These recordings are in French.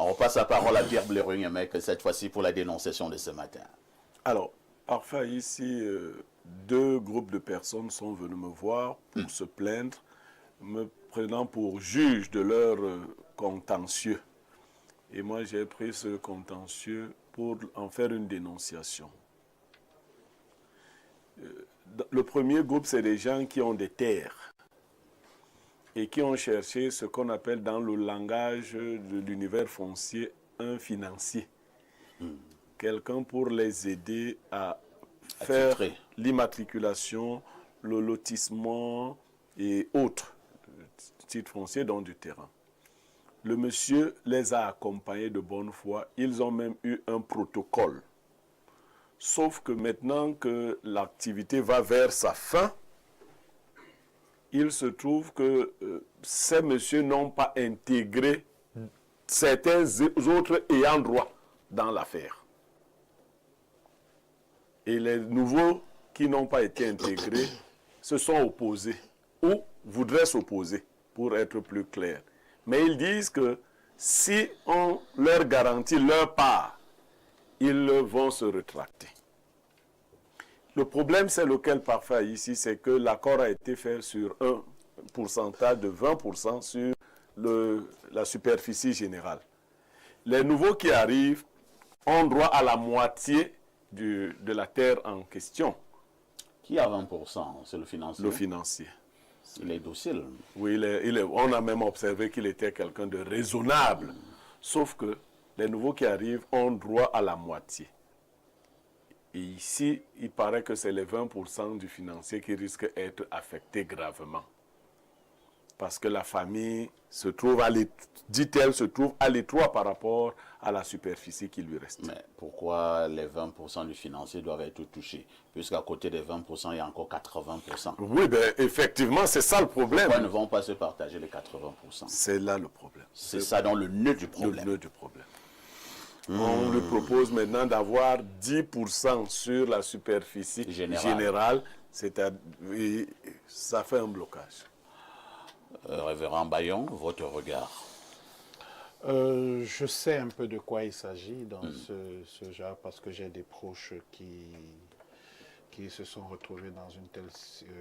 On repasse la parole à Pierre Blérugnemec, cette fois-ci pour la dénonciation de ce matin. Alors, parfois ici, deux groupes de personnes sont venus me voir pour se plaindre, me prenant pour juge de leur contentieux. Et moi, j'ai pris ce contentieux pour en faire une dénonciation. Le premier groupe, c'est des gens qui ont des terres et qui ont cherché ce qu'on appelle dans le langage de l'univers foncier un financier. Quelqu'un pour les aider à faire l'immatriculation, le lotissement et autres titres fonciers dans du terrain. Le monsieur les a accompagnés de bonne foi. Ils ont même eu un protocole. Sauf que maintenant que l'activité va vers sa fin, il se trouve que ces messieurs n'ont pas intégré certains autres ayants droit dans l'affaire. Et les nouveaux qui n'ont pas été intégrés se sont opposés ou voudraient s'opposer, pour être plus clair. Mais ils disent que si on leur garantit leur part, ils vont se rétracter. Le problème, c'est lequel parfois ici, c'est que l'accord a été fait sur un pourcentage de 20% sur la superficie générale. Les nouveaux qui arrivent ont droit à la moitié de la terre en question. Qui a 20%? C'est le financier? Le financier. Il est docile. Oui, on a même observé qu'il était quelqu'un de raisonnable. Sauf que les nouveaux qui arrivent ont droit à la moitié. Et ici, il paraît que c'est les 20% du financier qui risquent d'être affectés gravement. Parce que la famille se trouve dit-elle, se trouve à l'étroit par rapport à la superficie qui lui reste. Mais pourquoi les 20% du financier doivent être touchés? Puisqu'à côté des 20%, il y a encore 80%. Oui, ben, effectivement, c'est ça le problème. Pourquoi ne vont pas se partager les 80%? C'est là le problème. C'est ça dans le nœud du problème. Le nœud du problème. On lui propose maintenant d'avoir 10% sur la superficie générale. Ça fait un blocage. Révérend Bayon, votre regard? Je sais un peu de quoi il s'agit dans ce genre, parce que j'ai des proches qui se sont retrouvés dans une telle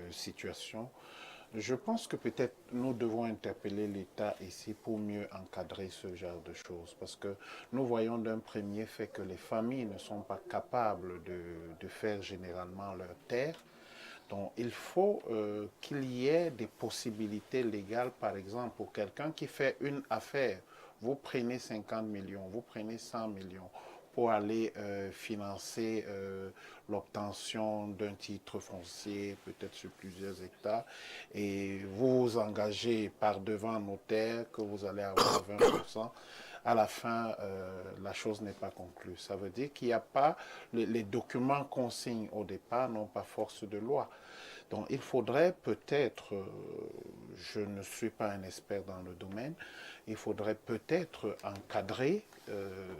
situation. Je pense que peut-être nous devons interpeller l'État ici pour mieux encadrer ce genre de choses, parce que nous voyons d'un premier fait que les familles ne sont pas capables de faire généralement leur terre. Donc il faut qu'il y ait des possibilités légales, par exemple, pour quelqu'un qui fait une affaire. Vous prenez 50 millions, vous prenez 100 millions pour aller financer l'obtention d'un titre foncier, peut-être sur plusieurs hectares, et vous vous engagez par devant un notaire que vous allez avoir 20%. À la fin, la chose n'est pas conclue. Ça veut dire qu'il n'y a pas, les documents qu'on signe au départ n'ont pas force de loi. Donc il faudrait peut-être, je ne suis pas un expert dans le domaine, il faudrait peut-être encadrer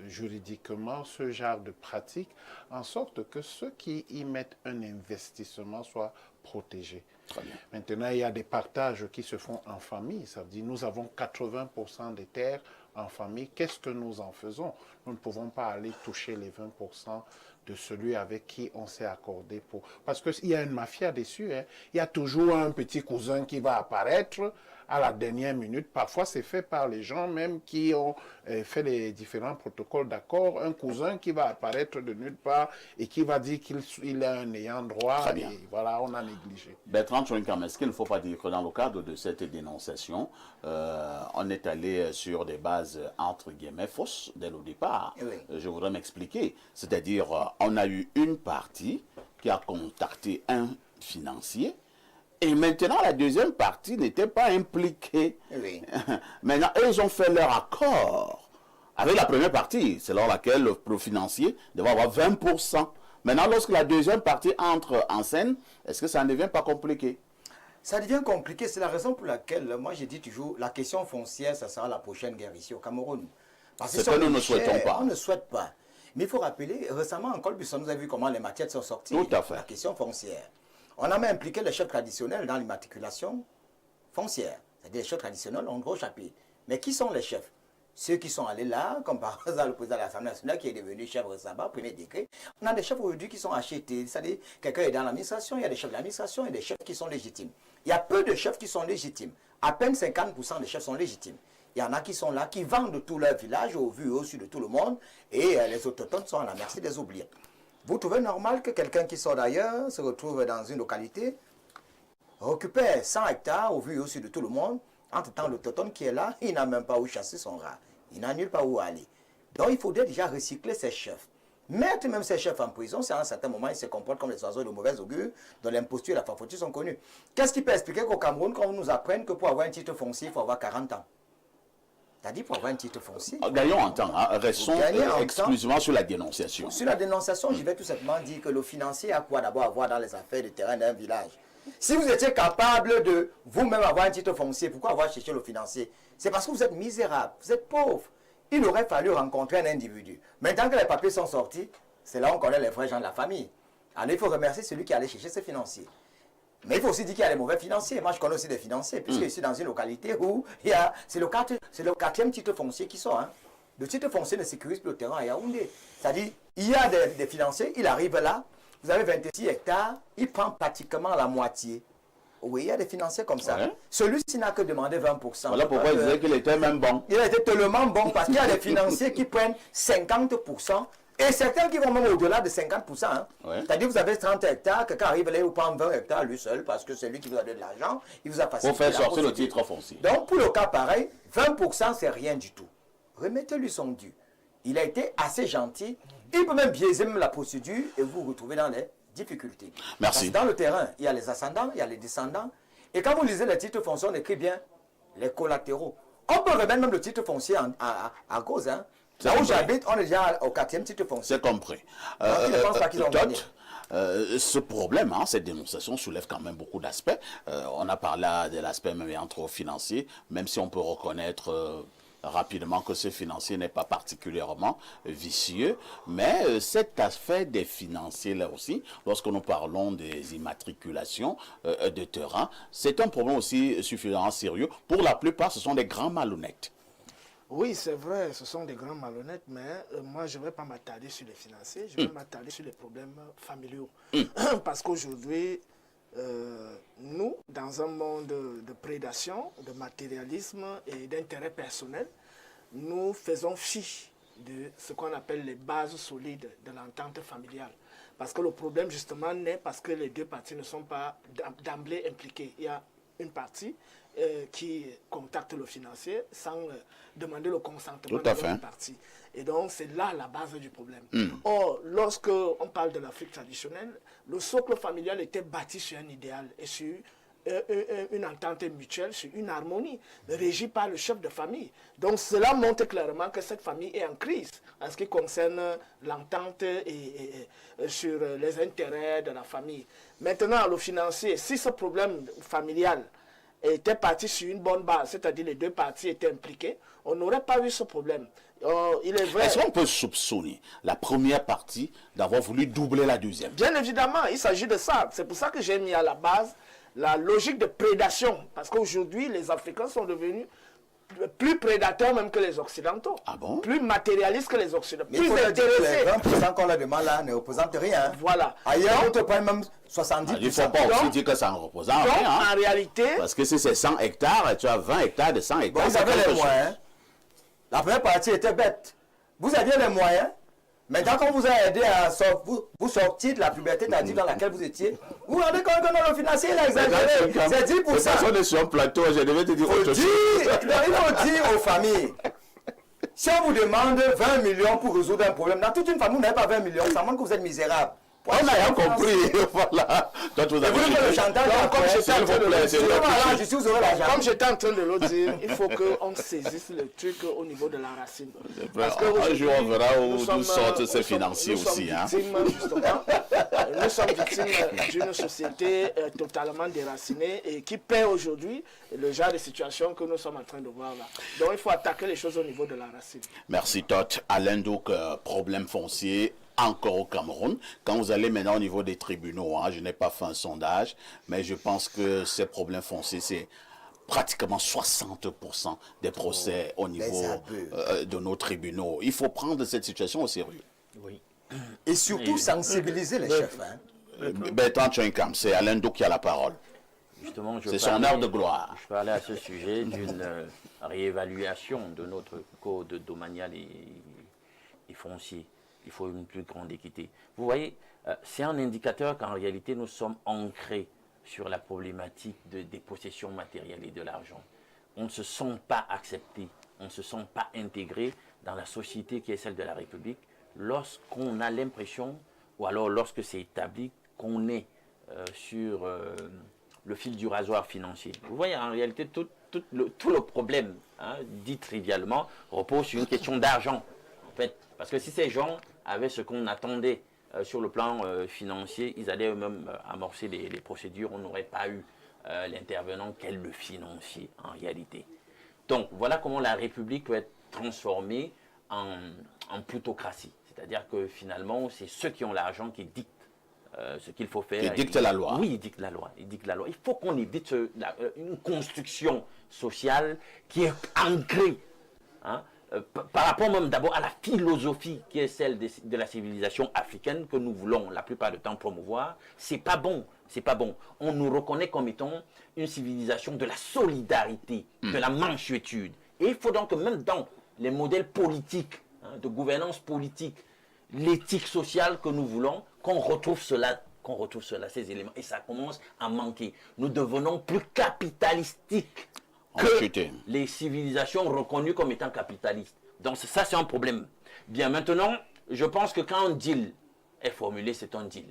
juridiquement ce genre de pratique, en sorte que ceux qui y mettent un investissement soient protégés. Maintenant, il y a des partages qui se font en famille. Ça veut dire nous avons 80% des terres en famille. Qu'est-ce que nous en faisons? Nous ne pouvons pas aller toucher les 20% de celui avec qui on s'est accordé pour... Parce qu'il y a une mafia dessus. Hein. Il y a toujours un petit cousin qui va apparaître à la dernière minute. Parfois, c'est fait par les gens même qui ont fait les différents protocoles d'accord. Un cousin qui va apparaître de nulle part et qui va dire qu'il a un ayant droit. Et voilà, on a négligé. Bertrand Chouinkam, est-ce qu'il ne faut pas dire que dans le cadre de cette dénonciation, on est allé sur des bases entre guillemets fausses dès le départ? Oui. Je voudrais m'expliquer. C'est-à-dire, on a eu une partie qui a contacté un financier. Et maintenant, la deuxième partie n'était pas impliquée. Oui. Maintenant, eux, ils ont fait leur accord avec la première partie, selon laquelle le financier devait avoir 20%. Maintenant, lorsque la deuxième partie entre en scène, est-ce que ça ne devient pas compliqué? Ça devient compliqué. C'est la raison pour laquelle, moi, je dis toujours, la question foncière, ça sera la prochaine guerre ici au Cameroun. Parce que nous ne souhaitons pas. On ne souhaite pas. Mais il faut rappeler, récemment, en Colbusson, nous avons vu comment les matières sont sorties. Tout à fait. La question foncière. On a même impliqué les chefs traditionnels dans l'immatriculation foncière. C'est-à-dire les chefs traditionnels ont un gros chapitre. Mais qui sont les chefs? ceux qui sont allés là, comme par exemple le président de l'Assemblée nationale qui est devenu chef Sabah, premier décret, on a des chefs aujourd'hui qui sont achetés. C'est-à-dire, quelqu'un est dans l'administration, il y a des chefs de l'administration et des chefs qui sont légitimes. Il y a peu de chefs qui sont légitimes. À peine 50% des chefs sont légitimes. Il y en a qui sont là, qui vendent tout leur village au vu et au su de tout le monde, et les autochtones sont à la merci des oubliés. Vous trouvez normal que quelqu'un qui sort d'ailleurs se retrouve dans une localité, récupère 100 hectares au vu et au su de tout le monde, entre-temps l'autochtone qui est là, il n'a même pas où chasser son rat. Il n'a nulle part où aller. Donc il faudrait déjà recycler ces chefs. Mettre même ces chefs en prison, c'est à un certain moment, ils se comportent comme des oiseaux de mauvaise augure, dont l'imposture et la forfaiture sont connus. Qu'est-ce qui peut expliquer qu'au Cameroun, quand on nous apprenne que pour avoir un titre foncier, il faut avoir 40 ans? C'est-à-dire pour avoir un titre foncier. Gagnons en temps, hein. Restons exclusivement sur la dénonciation. Sur la dénonciation, je vais tout simplement dire que le financier a quoi d'abord avoir dans les affaires de terrain d'un village. Si vous étiez capable de vous-même avoir un titre foncier, pourquoi avoir cherché le financier? C'est parce que vous êtes misérable, vous êtes pauvre. Il aurait fallu rencontrer un individu. Maintenant que les papiers sont sortis, c'est là où on connaît les vrais gens de la famille. Alors il faut remercier celui qui allait chercher ses financiers. Mais il faut aussi dire qu'il y a des mauvais financiers. Moi, je connais aussi des financiers, puisque je suis dans une localité où c'est le 4e titre foncier qui sort. Hein. Le titre foncier ne sécurise plus le terrain à Yaoundé. C'est-à-dire, il y a des financiers, il arrive là, vous avez 26 hectares, il prend pratiquement la moitié. Oui, il y a des financiers comme ça. Ouais. Celui-ci n'a que demandé 20%. Voilà pourquoi il disait qu'il était même bon. Il était tellement bon parce qu'il y a des financiers qui prennent 50%. Et certains qui vont même au-delà de 50%. Hein. Ouais. C'est-à-dire que vous avez 30 hectares, quelqu'un arrive là, il vous prend 20 hectares lui seul, parce que c'est lui qui vous a donné de l'argent, il vous a facilité. Pour faire sortir le titre foncier. Donc pour le cas pareil, 20% c'est rien du tout. Remettez-lui son dû. Il a été assez gentil. Il peut même biaiser même la procédure et vous vous retrouvez dans les difficultés. Merci. Parce que dans le terrain, il y a les ascendants, il y a les descendants. Et quand vous lisez les titres fonciers, on écrit bien les collatéraux. On peut remettre même le titre foncier à cause, hein. Là où j'habite, on est déjà au 4e titre foncier. C'est compris. Je ne pense pas qu'ils ont gagné. Ce problème, hein, cette dénonciation soulève quand même beaucoup d'aspects. On a parlé de l'aspect même entre financier, même si on peut reconnaître rapidement que ce financier n'est pas particulièrement vicieux, mais cet aspect des financiers là aussi, lorsque nous parlons des immatriculations de terrain, c'est un problème aussi suffisamment sérieux. Pour la plupart, ce sont des grands malhonnêtes. Oui, c'est vrai, ce sont des grands malhonnêtes, mais moi, je ne vais pas m'attarder sur les financiers, je vais m'attarder sur les problèmes familiaux. Parce qu'aujourd'hui, nous, dans un monde de prédation, de matérialisme et d'intérêt personnel, nous faisons fi de ce qu'on appelle les bases solides de l'entente familiale. Parce que le problème, justement, naît parce que les deux parties ne sont pas d'emblée impliquées. Il y a une partie qui contacte le financier sans demander le consentement de l'autre partie. Et donc, c'est là la base du problème. Or, lorsque on parle de l'Afrique traditionnelle, le socle familial était bâti sur un idéal et sur une entente mutuelle, sur une harmonie, régie par le chef de famille. Donc, cela montre clairement que cette famille est en crise en ce qui concerne l'entente et sur les intérêts de la famille. Maintenant, le financier, si ce problème familial était parti sur une bonne base, c'est-à-dire les deux parties étaient impliquées, on n'aurait pas eu ce problème. Il est vrai. Est-ce qu'on peut soupçonner la première partie d'avoir voulu doubler la deuxième? Bien évidemment, il s'agit de ça. C'est pour ça que j'ai mis à la base la logique de prédation. Parce qu'aujourd'hui, les Africains sont devenus plus prédateurs même que les Occidentaux. Ah bon? Plus matérialistes que les Occidentaux. Mais plus intéressés. Les 20% qu'on leur demande là ne représentent rien. Voilà. Ailleurs, on te prend même 70%. Il ne faut pas aussi dire que ça ne représente rien. En réalité... Parce que si c'est 100 hectares, tu as 20 hectares de 100 hectares. Vous avez les moyens. La première partie était bête. Vous aviez les moyens. Maintenant, quand vous a aidé à vous sortir de la puberté tardive dans laquelle vous étiez, vous vous rendez compte que dans le financier, il a exagéré. C'est 10%. De façon de sur un plateau, je devais te dire autre chose. Il faut dire aux familles, si on vous demande 20 millions pour résoudre un problème, dans toute une famille, vous n'avez pas 20 millions, ça montre que vous êtes misérable. On a rien compris, voilà. Toi, vous avez voulez le chantage, comme j'étais en train de le dire, comme j'étais en train de le dire, il faut qu'on saisisse le truc au niveau de la racine. Parce que un jour, on verra où nous sortent ces financiers aussi. Nous sommes victimes d'une société totalement déracinée et qui paie aujourd'hui le genre de situation que nous sommes en train de voir là. Donc il faut attaquer les choses au niveau de la racine. Merci Tot. Alain, donc, problème foncier encore au Cameroun. Quand vous allez maintenant au niveau des tribunaux, je n'ai pas fait un sondage, mais je pense que ces problèmes fonciers, c'est pratiquement 60% des procès au niveau de nos tribunaux. Il faut prendre cette situation au sérieux. Oui. Et surtout sensibiliser les chefs. Bertrand Tchenkam, c'est Alain Dou qui a la parole. Justement, c'est son heure de gloire. Je parlais à ce sujet d'une réévaluation de notre code domanial et foncier. Il faut une plus grande équité. Vous voyez, c'est un indicateur qu'en réalité, nous sommes ancrés sur la problématique des possessions matérielles et de l'argent. On ne se sent pas accepté, on ne se sent pas intégré dans la société qui est celle de la République lorsqu'on a l'impression, ou alors lorsque c'est établi, qu'on est sur le fil du rasoir financier. Vous voyez, en réalité, tout le problème, dit trivialement, repose sur une question d'argent. En fait, parce que si ces gens avaient ce qu'on attendait sur le plan financier, ils allaient eux-mêmes amorcer les procédures, on n'aurait pas eu l'intervenant qu'est le financier en réalité. Donc voilà comment la République peut être transformée en plutocratie. C'est-à-dire que finalement, c'est ceux qui ont l'argent qui dictent ce qu'il faut faire. Ils dictent la loi. Oui, ils dictent la loi. Il faut qu'on évite une construction sociale qui est ancrée. Par rapport même d'abord à la philosophie qui est celle de la civilisation africaine que nous voulons la plupart du temps promouvoir, c'est pas bon, c'est pas bon. On nous reconnaît comme étant une civilisation de la solidarité, de la mansuétude. Et il faut donc que même dans les modèles politiques, de gouvernance politique, l'éthique sociale que nous voulons, qu'on retrouve cela, ces éléments. Et ça commence à manquer. Nous devenons plus capitalistiques que les civilisations reconnues comme étant capitalistes. Donc ça, c'est un problème. Bien, maintenant, je pense que quand un deal est formulé, c'est un deal.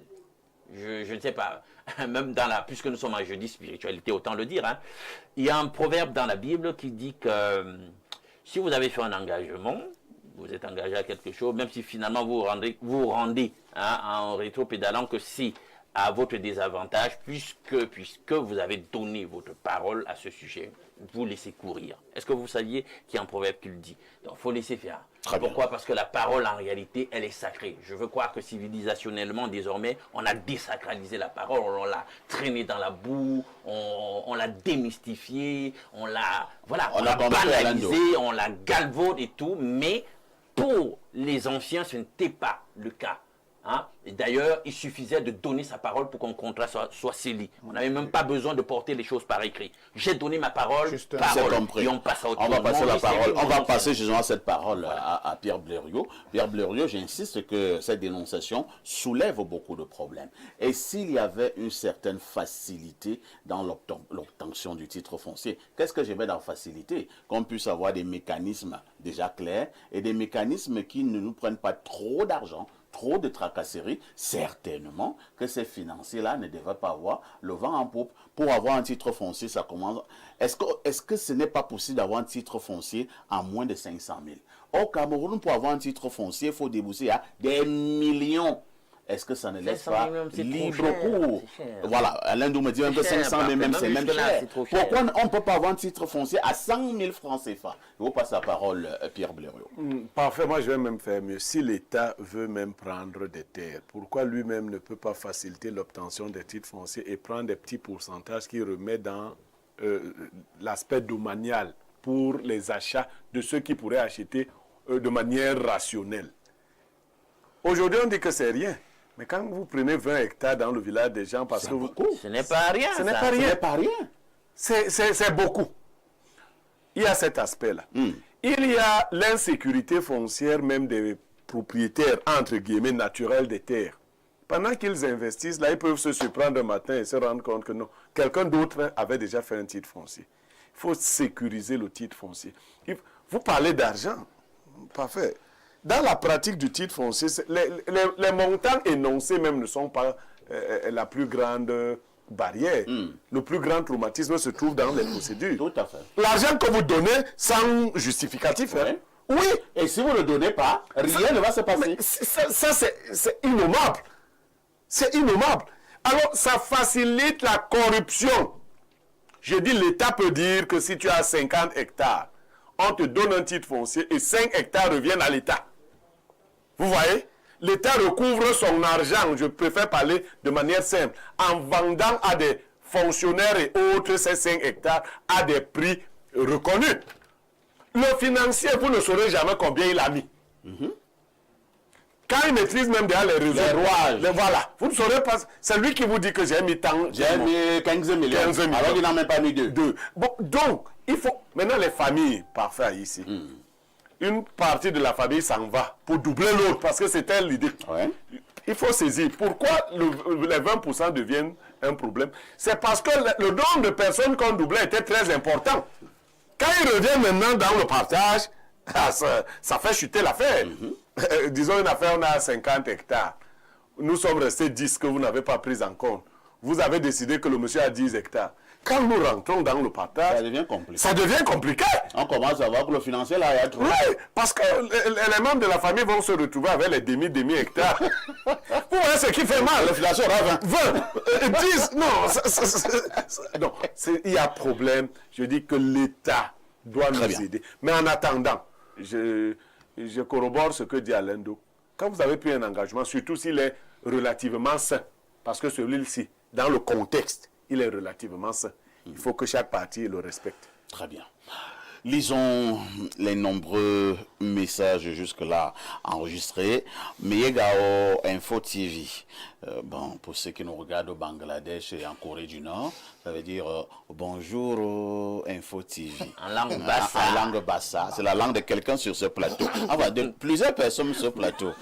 Je ne sais pas, même puisque nous sommes en jeudi spiritualité, autant le dire, il y a un proverbe dans la Bible qui dit que si vous avez fait un engagement, vous êtes engagé à quelque chose, même si finalement vous vous rendez en rétro-pédalant que c'est à votre désavantage, puisque vous avez donné votre parole à ce sujet, vous laissez courir. Est-ce que vous saviez qu'il y a un proverbe qui le dit? Donc il faut laisser faire. Pourquoi? Parce que la parole, en réalité, elle est sacrée. Je veux croire que civilisationnellement, désormais, on a désacralisé la parole, on l'a traînée dans la boue, on l'a démystifiée, on l'a banalisée, on l'a galvaudée et tout, mais pour les anciens, ce n'était pas le cas. Et d'ailleurs, il suffisait de donner sa parole pour qu'un contrat soit scellé. On n'avait même pas besoin de porter les choses par écrit. J'ai donné ma parole, et on passe à autre chose. On va passer la parole. On va passer justement cette parole à Pierre Blériot. Pierre Blériot, j'insiste que cette dénonciation soulève beaucoup de problèmes. Et s'il y avait une certaine facilité dans l'obtention du titre foncier, qu'est-ce que j'aimais dans facilité? Qu'on puisse avoir des mécanismes déjà clairs et des mécanismes qui ne nous prennent pas trop d'argent, trop de tracasseries, certainement que ces financiers-là ne devraient pas avoir le vent en poupe. Pour avoir un titre foncier, ça commence... Est-ce que ce n'est pas possible d'avoir un titre foncier à moins de 500 000? Au Cameroun, pour avoir un titre foncier, il faut débourser à des millions. Est-ce que ça ne laisse pas libre cours? Voilà, Alain Dou me dit même que 500 000, même c'est même cher. Pourquoi on ne peut pas avoir un titre foncier à 100 000 francs CFA? Je vous passe la parole, Pierre Blériot. Parfait, moi je vais même faire mieux. Si l'État veut même prendre des terres, pourquoi lui-même ne peut pas faciliter l'obtention des titres fonciers et prendre des petits pourcentages qui remettent dans l'aspect domanial pour les achats de ceux qui pourraient acheter de manière rationnelle? Aujourd'hui, on dit que c'est rien. Mais quand vous prenez 20 hectares dans le village des gens, parce que vous... Ce n'est pas rien. Ce n'est pas rien. C'est beaucoup. Il y a cet aspect-là. Il y a l'insécurité foncière même des propriétaires, entre guillemets, naturels des terres. Pendant qu'ils investissent, là, ils peuvent se surprendre un matin et se rendre compte que non, quelqu'un d'autre avait déjà fait un titre foncier. Il faut sécuriser le titre foncier. Vous parlez d'argent. Parfait. Dans la pratique du titre foncier, les montants énoncés même ne sont pas la plus grande barrière. Le plus grand traumatisme se trouve dans les procédures. Tout à fait. L'argent que vous donnez sans justificatif, oui. Et si vous ne le donnez pas, rien ne va se passer. Ça c'est innommable. C'est innommable. Alors, ça facilite la corruption. Je dis, l'État peut dire que si tu as 50 hectares, on te donne un titre foncier et 5 hectares reviennent à l'État. Vous voyez? L'État recouvre son argent, je préfère parler de manière simple, en vendant à des fonctionnaires et autres, ces 5 hectares à des prix reconnus. Le financier, vous ne saurez jamais combien il a mis. Quand il maîtrise même déjà les réseaux, les rouages. Voilà, vous ne saurez pas. C'est lui qui vous dit que j'ai mis tant. J'ai mis 15 millions. 15 millions. Alors il n'a même pas mis 2. Bon, donc, il faut. Maintenant, les familles, parfait ici. Une partie de la famille s'en va pour doubler l'autre parce que c'était l'idée. Ouais. Il faut saisir. Pourquoi les 20% deviennent un problème? C'est parce que le nombre de personnes qu'on doublait était très important. Quand il revient maintenant dans le partage, ça fait chuter l'affaire. Disons une affaire, on a 50 hectares. Nous sommes restés 10 que vous n'avez pas pris en compte. Vous avez décidé que le monsieur a 10 hectares. Quand nous rentrons dans le partage, Ça devient compliqué. ça devient compliqué. On commence à voir que le financier là, il y a trop. Oui, parce que les membres de la famille vont se retrouver avec les demi-hectares. Vous voyez ce qui fait mal. Le financier aura 20. 10, non. Non, il y a problème. Je dis que l'État doit nous aider. Mais en attendant, je corrobore ce que dit Alain Do. Quand vous avez pris un engagement, surtout s'il est relativement sain, parce que celui-ci, dans le contexte, il est relativement sain. Il faut que chaque partie le respecte. Très bien. Lisons les nombreux messages jusque-là enregistrés. Meyegao Info TV. Bon, pour ceux qui nous regardent au Bangladesh et en Corée du Nord, ça veut dire bonjour Info TV. En langue bassa. En langue bassa. C'est la langue de quelqu'un sur ce plateau. Enfin, de plusieurs personnes sur ce plateau.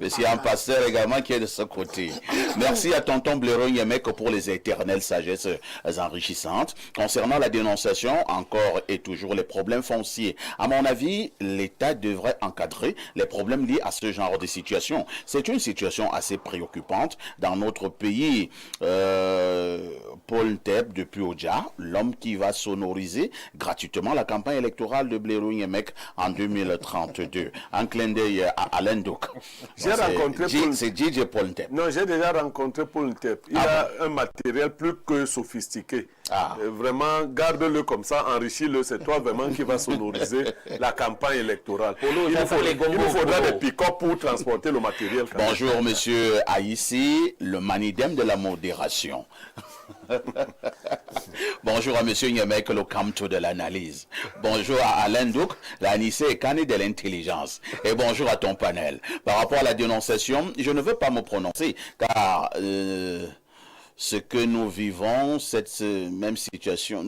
Mais il y a un pasteur également qui est de ce côté. Merci à tonton Blaireau Yemek pour les éternelles sagesses enrichissantes. Concernant la dénonciation, encore et toujours les problèmes fonciers. À mon avis, l'État devrait encadrer les problèmes liés à ce genre de situation. C'est une situation assez préoccupante dans notre pays. Paul Nteb depuis Oja, l'homme qui va sonoriser gratuitement la campagne électorale de Blaireau Yemek en 2032. Un clin d'œil à Alain Douk. J'ai rencontré c'est DJ Paul Nteb. Non, j'ai déjà rencontré Paul Nteb. Il a un matériel plus que sophistiqué. Vraiment, garde-le comme ça, enrichis-le. C'est toi vraiment qui va sonoriser la campagne électorale. Il nous faudra des pick-up pour transporter le matériel. Bonjour, monsieur Aïssi, le manidem de la modération. Bonjour à monsieur Yemek, le camto de l'analyse. Bonjour à Alain Douk, l'Anissé Kani de l'intelligence. Et bonjour à ton panel. Par rapport à la dénonciation, je ne veux pas me prononcer, car ce que nous vivons, cette même situation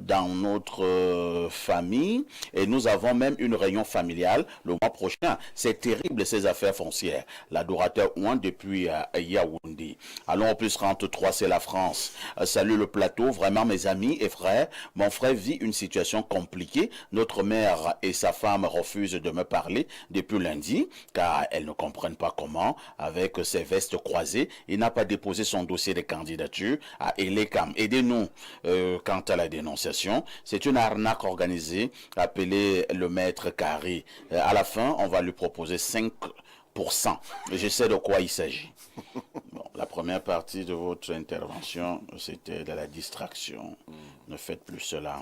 dans notre famille, et nous avons même une réunion familiale le mois prochain. C'est terrible ces affaires foncières. L'adorateur Ouan depuis Yaoundé. Allons au plus 33, c'est la France. Salut le plateau, vraiment mes amis et frères. Mon frère vit une situation compliquée. Notre mère et sa femme refusent de me parler depuis lundi, car elles ne comprennent pas comment, avec ses vestes croisées, il n'a pas déposé son dossier de candidature à Elecam. Aidez-nous quant à la dénonciation. C'est une arnaque organisée. Appelez le maître Carré. À la fin, on va lui proposer 5%. Je sais de quoi il s'agit. Bon, la première partie de votre intervention, c'était de la distraction. Ne faites plus cela.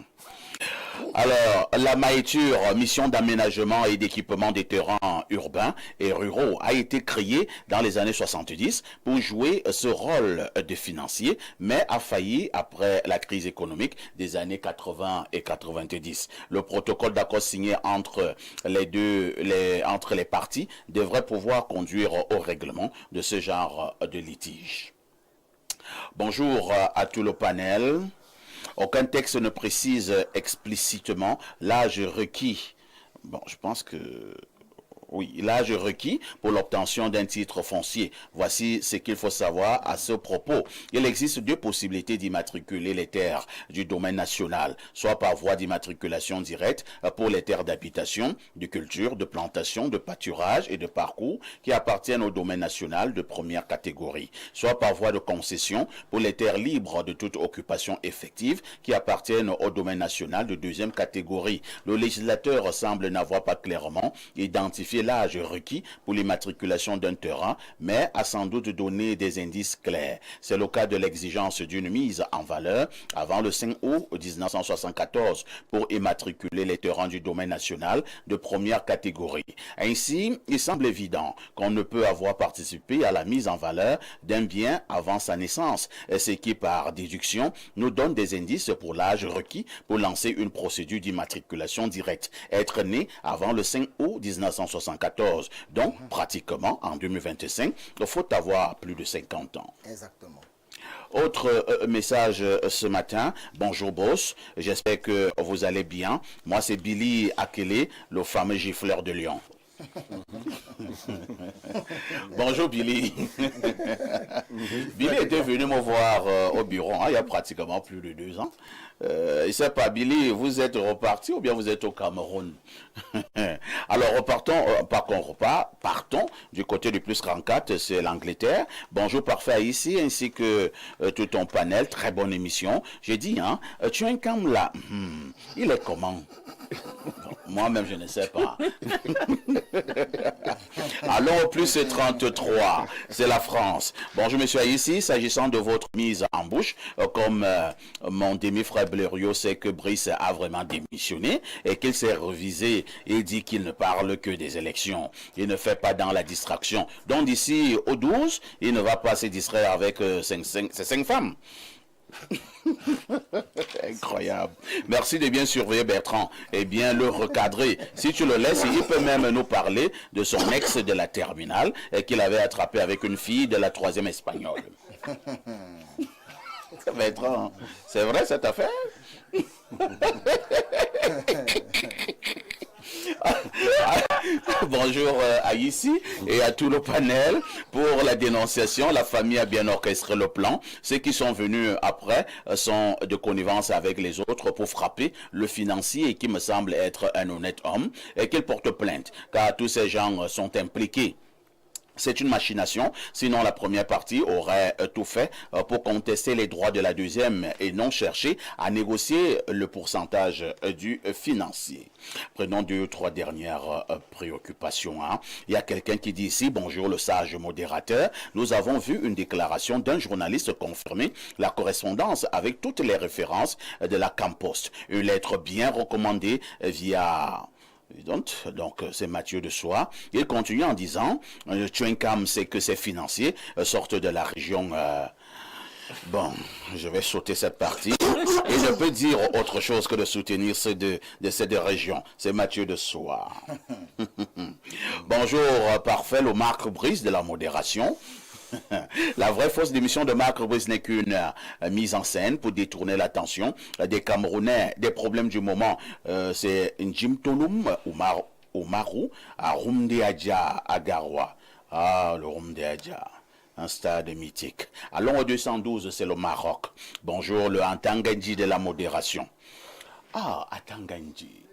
Alors, la Maïture, mission d'aménagement et d'équipement des terrains urbains et ruraux, a été créée dans les années 70 pour jouer ce rôle de financier, mais a failli après la crise économique des années 80 et 90. Le protocole d'accord signé entre les parties devrait pouvoir conduire au règlement de ce genre de litige. Bonjour à tout le panel. Aucun texte ne précise explicitement l'âge requis. Bon, je pense que oui, l'âge requis pour l'obtention d'un titre foncier. Voici ce qu'il faut savoir à ce propos. Il existe deux possibilités d'immatriculer les terres du domaine national, soit par voie d'immatriculation directe pour les terres d'habitation, de culture, de plantation, de pâturage et de parcours qui appartiennent au domaine national de première catégorie, soit par voie de concession pour les terres libres de toute occupation effective qui appartiennent au domaine national de deuxième catégorie. Le législateur semble n'avoir pas clairement identifié l'âge requis pour l'immatriculation d'un terrain, mais a sans doute donné des indices clairs. C'est le cas de l'exigence d'une mise en valeur avant le 5 août 1974 pour immatriculer les terrains du domaine national de première catégorie. Ainsi, il semble évident qu'on ne peut avoir participé à la mise en valeur d'un bien avant sa naissance, ce qui, par déduction, nous donne des indices pour l'âge requis pour lancer une procédure d'immatriculation directe. Être né avant le 5 août 1974, donc pratiquement en 2025, il faut avoir plus de 50 ans. Exactement. Autre message ce matin. Bonjour boss, j'espère que vous allez bien. Moi c'est Billy Akele, le fameux gifleur de Lyon. Bonjour Billy. Billy était venu me voir au bureau il y a pratiquement plus de 2 ans. Je ne sais pas, Billy, vous êtes reparti ou bien vous êtes au Cameroun? Alors, partons du côté du plus 34, c'est l'Angleterre. Bonjour parfait ici, ainsi que tout ton panel. Très bonne émission. J'ai dit, hein, tu as un cam là. Il est comment? Moi-même, je ne sais pas. Allons au plus 33, c'est la France. Bonjour monsieur ici, s'agissant de votre mise en bouche, comme mon demi-frère Blériot sait que Brice a vraiment démissionné et qu'il s'est revisé et dit qu'il ne parle que des élections. Il ne fait pas dans la distraction. Donc d'ici au 12, il ne va pas se distraire avec ces 5 femmes. Incroyable. Merci de bien surveiller Bertrand et bien le recadrer. Si tu le laisses, il peut même nous parler de son ex de la terminale et qu'il avait attrapé avec une fille de la 3e espagnole. Bertrand, c'est vrai cette affaire? Bonjour à ici et à tout le panel. Pour la dénonciation, la famille a bien orchestré le plan. Ceux qui sont venus après sont de connivence avec les autres pour frapper le financier et qui me semble être un honnête homme et qu'il porte plainte car tous ces gens sont impliqués. C'est une machination, sinon la première partie aurait tout fait pour contester les droits de la deuxième et non chercher à négocier le pourcentage du financier. Prenons 2 ou 3 dernières préoccupations. Hein. Il y a quelqu'un qui dit ici, bonjour le sage modérateur, nous avons vu une déclaration d'un journaliste confirmer la correspondance avec toutes les références de la Campost. Une lettre bien recommandée via... Donc, c'est Mathieu de Soie. Il continue en disant, Tchouenkam, c'est que ces financiers sortent de la région... Bon, je vais sauter cette partie. Et je peux dire autre chose que de soutenir ceux de cette région. C'est Mathieu de Soie. Bonjour, parfait, le Marc Brice de la modération. La vraie fausse démission de Marc Brice n'est qu'une mise en scène pour détourner l'attention des Camerounais. Des problèmes du moment, c'est Njim Tolum, Oumarou, à Rumdeadja, à Garoua. Ah, le Rumdeadja, un stade mythique. Allons au 212, c'est le Maroc. Bonjour, le Antanganji de la modération. Ah, Antanganji.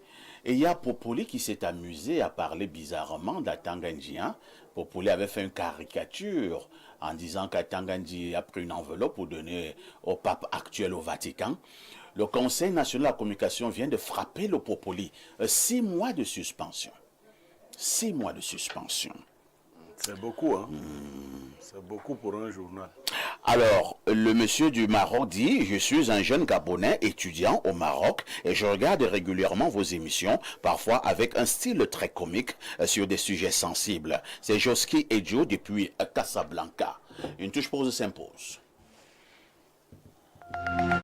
Et il y a Popoli qui s'est amusé à parler bizarrement d'Atanganji. Hein? Popoli avait fait une caricature en disant qu'Atanganji a pris une enveloppe pour donner au pape actuel au Vatican. Le Conseil national de la communication vient de frapper le Popoli. 6 mois de suspension. 6 mois de suspension. C'est beaucoup, hein? C'est beaucoup pour un journal. Alors, le monsieur du Maroc dit, je suis un jeune Gabonais étudiant au Maroc et je regarde régulièrement vos émissions, parfois avec un style très comique sur des sujets sensibles. C'est Joski Edjo depuis Casablanca. Une touche pause s'impose.